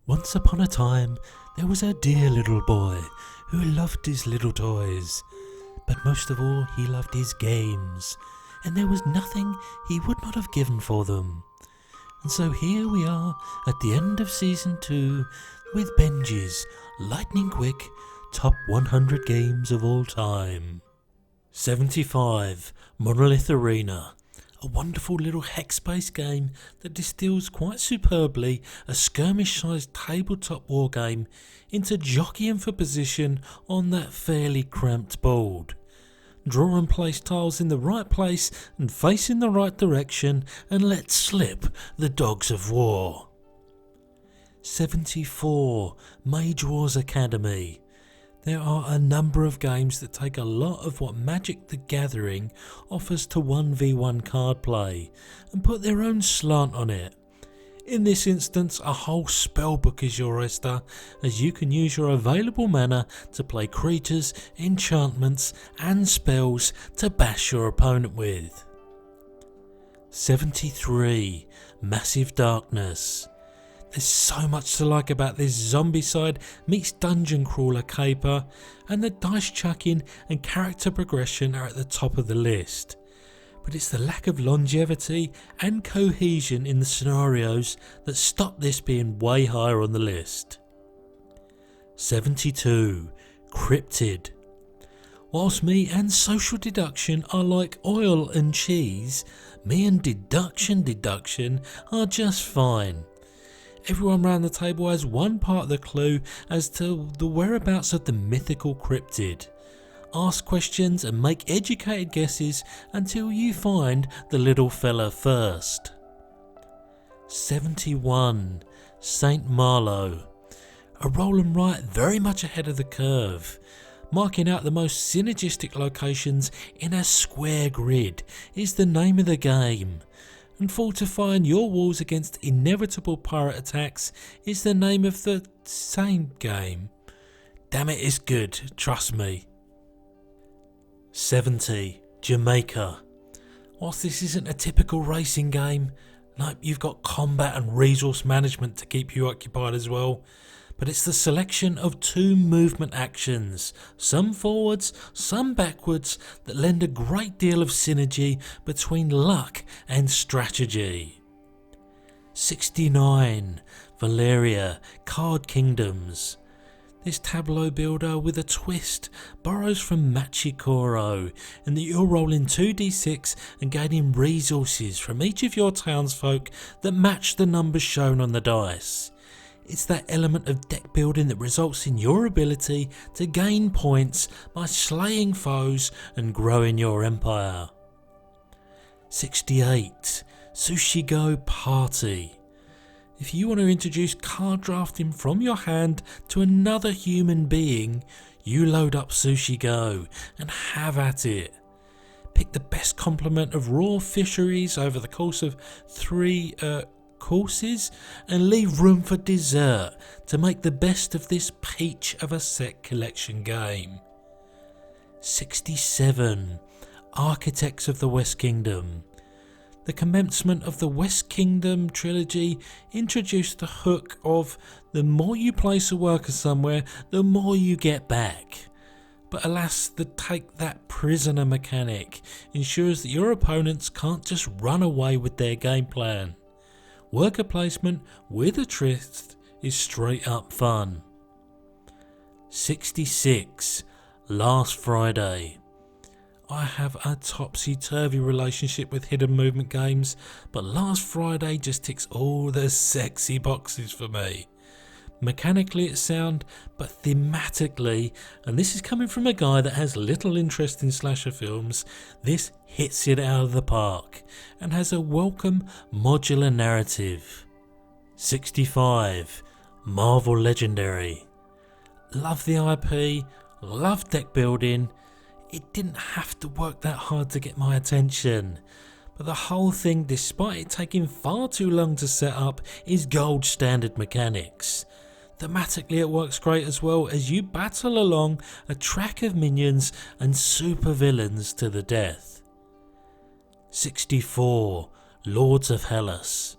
Once upon a time, there was a dear little boy who loved his little toys, but most of all he loved his games, and there was nothing he would not have given for them. And so here we are at the end of Season 2 with Benji's lightning quick top 100 games of all time. 75, Monolith Arena. A wonderful little hex-based game that distills quite superbly a skirmish-sized tabletop wargame into jockeying for position on that fairly cramped board. Draw and place tiles in the right place and face in the right direction, and let slip the dogs of war. 74, Mage Wars Academy. There are a number of games that take a lot of what Magic the Gathering offers to 1v1 card play and put their own slant on it. In this instance, a whole spellbook is your oyster, as you can use your available mana to play creatures, enchantments and spells to bash your opponent with. 73, Massive Darkness. There's so much to like about this zombie-side meets dungeon crawler caper, and the dice chucking and character progression are at the top of the list. But it's the lack of longevity and cohesion in the scenarios that stop this being way higher on the list. 72, Cryptid. Whilst me and social deduction are like oil and cheese, me and deduction are just fine. Everyone round the table has one part of the clue as to the whereabouts of the mythical cryptid. Ask questions and make educated guesses until you find the little fella first. 71, Saint Marlow. A roll and write very much ahead of the curve. Marking out the most synergistic locations in a square grid is the name of the game. And fortifying your walls against inevitable pirate attacks is the name of the same game. Damn it, it's good, trust me. 70, Jamaica. Whilst this isn't a typical racing game, nope, you've got combat and resource management to keep you occupied as well. But it's the selection of two movement actions, some forwards, some backwards, that lend a great deal of synergy between luck and strategy. 69, Valeria, Card Kingdoms. This tableau builder with a twist borrows from Machikoro, in that you're rolling 2d6 and gaining resources from each of your townsfolk that match the numbers shown on the dice. It's that element of deck building that results in your ability to gain points by slaying foes and growing your empire. 68, Sushi Go Party. If you want to introduce card drafting from your hand to another human being, you load up Sushi Go and have at it. Pick the best complement of raw fisheries over the course of 3 courses and leave room for dessert to make the best of this peach of a set collection game. 67, Architects of the West Kingdom. The commencement of the West Kingdom trilogy introduced the hook of the more you place a worker somewhere, the more you get back. But alas, the take that prisoner mechanic ensures that your opponents can't just run away with their game plan. Worker placement with a twist is straight up fun. 66, Last Friday. I have a topsy-turvy relationship with hidden movement games, but Last Friday just ticks all the sexy boxes for me. Mechanically it's sound, but thematically, and this is coming from a guy that has little interest in slasher films, this hits it out of the park and has a welcome modular narrative. 65, Marvel Legendary. Love the IP, love deck building. It didn't have to work that hard to get my attention, but the whole thing, despite it taking far too long to set up, is gold standard mechanics. Thematically it works great as well, as you battle along a track of minions and super villains to the death. 64, Lords of Hellas.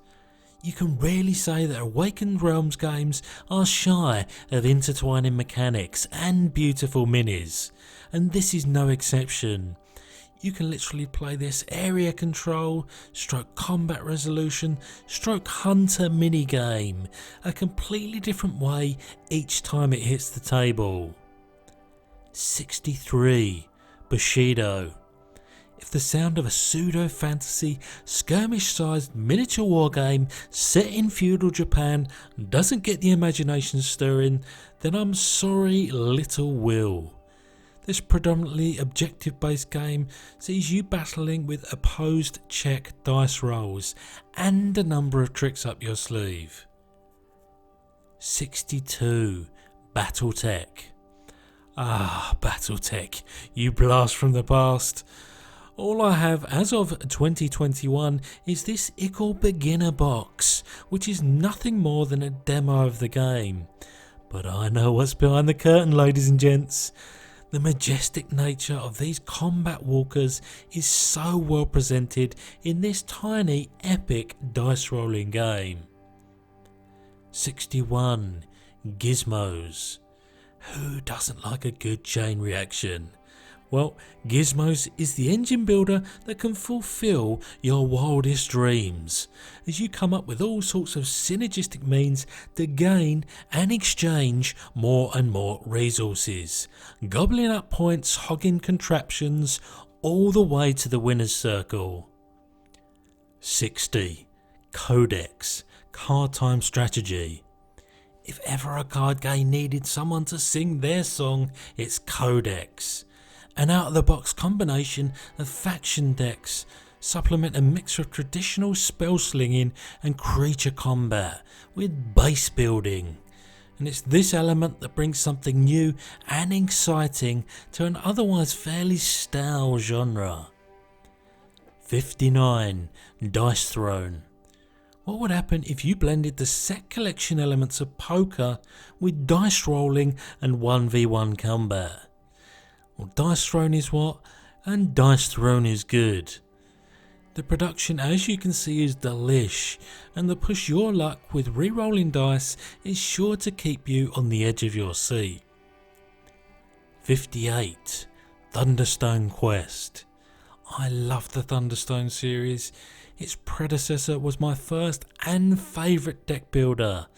you can really say that Awakened Realms games are shy of intertwining mechanics and beautiful minis, and this is no exception. You can literally play this area control, stroke combat resolution, stroke hunter minigame a completely different way each time it hits the table. 63. Bushido. If the sound of a pseudo-fantasy, skirmish-sized miniature wargame set in feudal Japan doesn't get the imagination stirring, then I'm sorry, little will. This predominantly objective-based game sees you battling with opposed check dice rolls and a number of tricks up your sleeve. 62. Battletech. Ah, Battletech, you blast from the past. All I have as of 2021 is this Ickle beginner box, which is nothing more than a demo of the game. But I know what's behind the curtain, ladies and gents. The majestic nature of these combat walkers is so well presented in this tiny epic dice rolling game. 61. Gizmos. Who doesn't like a good chain reaction? Well, Gizmos is the engine builder that can fulfill your wildest dreams, as you come up with all sorts of synergistic means to gain and exchange more and more resources, gobbling up points, hogging contraptions, all the way to the winner's circle. 60. Codex, card time strategy. If ever a card game needed someone to sing their song, it's Codex. An out-of-the-box combination of faction decks supplement a mix of traditional spell slinging and creature combat with base building. And it's this element that brings something new and exciting to an otherwise fairly stale genre. 59. Dice Throne. What would happen if you blended the set collection elements of poker with dice rolling and 1v1 combat? Well, Dice Throne is what, and Dice Throne is good. The production, as you can see, is delish, and the push your luck with re-rolling dice is sure to keep you on the edge of your seat. 58. Thunderstone Quest. I love the Thunderstone series. Its predecessor was my first and favourite deck builder,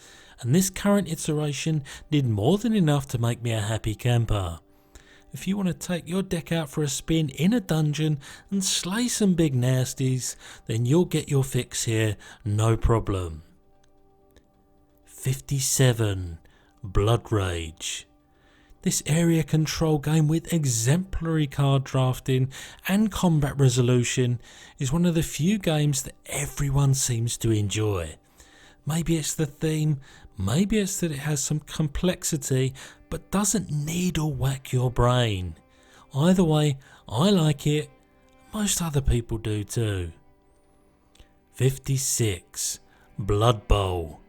and this current iteration did more than enough to make me a happy camper. If you want to take your deck out for a spin in a dungeon and slay some big nasties, then you'll get your fix here, no problem. 57. Blood Rage. This area control game with exemplary card drafting and combat resolution is one of the few games that everyone seems to enjoy. Maybe it's the theme, maybe it's that it has some complexity but doesn't needle whack your brain. Either way, I like it, most other people do too. 56. Blood Bowl.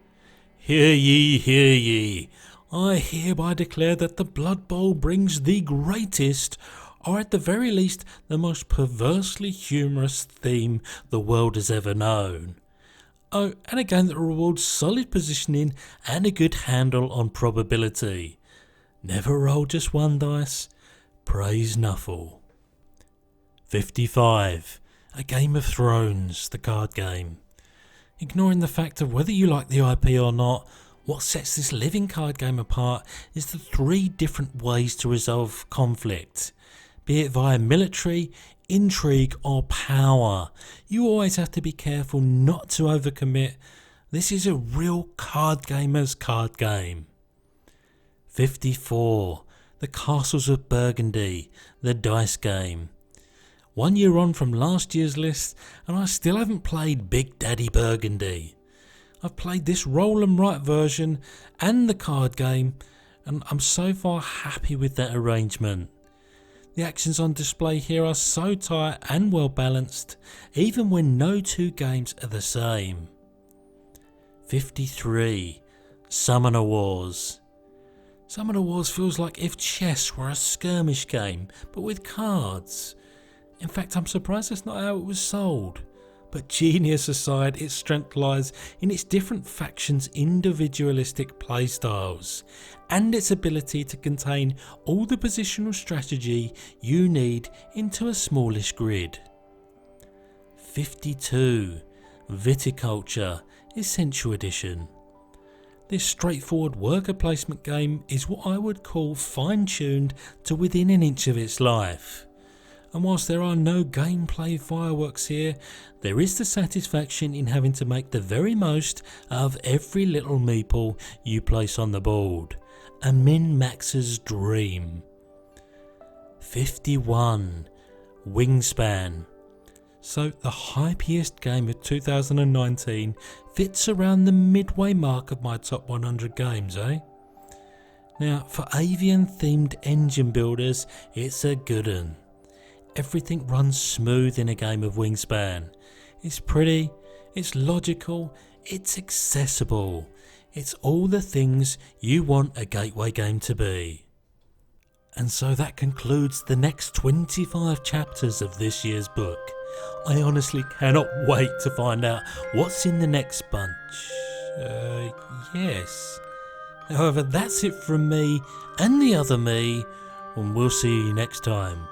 Hear ye, hear ye. I hereby declare that the Blood Bowl brings the greatest, or at the very least the most perversely humorous theme the world has ever known. Oh, and a game that rewards solid positioning and a good handle on probability. Never roll just one dice, praise Nuffle. 55. A Game of Thrones, the card game. Ignoring the fact of whether you like the IP or not, what sets this living card game apart is the 3 different ways to resolve conflict. Be it via military, intrigue or power. You always have to be careful not to overcommit. This is a real card gamer's card game. 54. The Castles of Burgundy, the dice game. 1 year on from last year's list and I still haven't played Big Daddy Burgundy. I've played this roll and write version and the card game and I'm so far happy with that arrangement. The actions on display here are so tight and well balanced, even when no two games are the same. 53. Summoner Wars. Summoner Wars feels like if chess were a skirmish game, but with cards. In fact, I'm surprised that's not how it was sold. But genius aside, its strength lies in its different factions' individualistic playstyles and its ability to contain all the positional strategy you need into a smallish grid. 52. Viticulture Essential Edition. This straightforward worker placement game is what I would call fine-tuned to within an inch of its life. And whilst there are no gameplay fireworks here, there is the satisfaction in having to make the very most of every little meeple you place on the board. A min-maxer's dream. 51. Wingspan. So the hypiest game of 2019 fits around the midway mark of my top 100 games, eh? Now, for avian themed engine builders, it's a good one. Everything runs smooth in a game of Wingspan. It's pretty, it's logical, it's accessible. It's all the things you want a gateway game to be. And so that concludes the next 25 chapters of this year's book. I honestly cannot wait to find out what's in the next bunch. Yes. However, that's it from me and the other me, and we'll see you next time.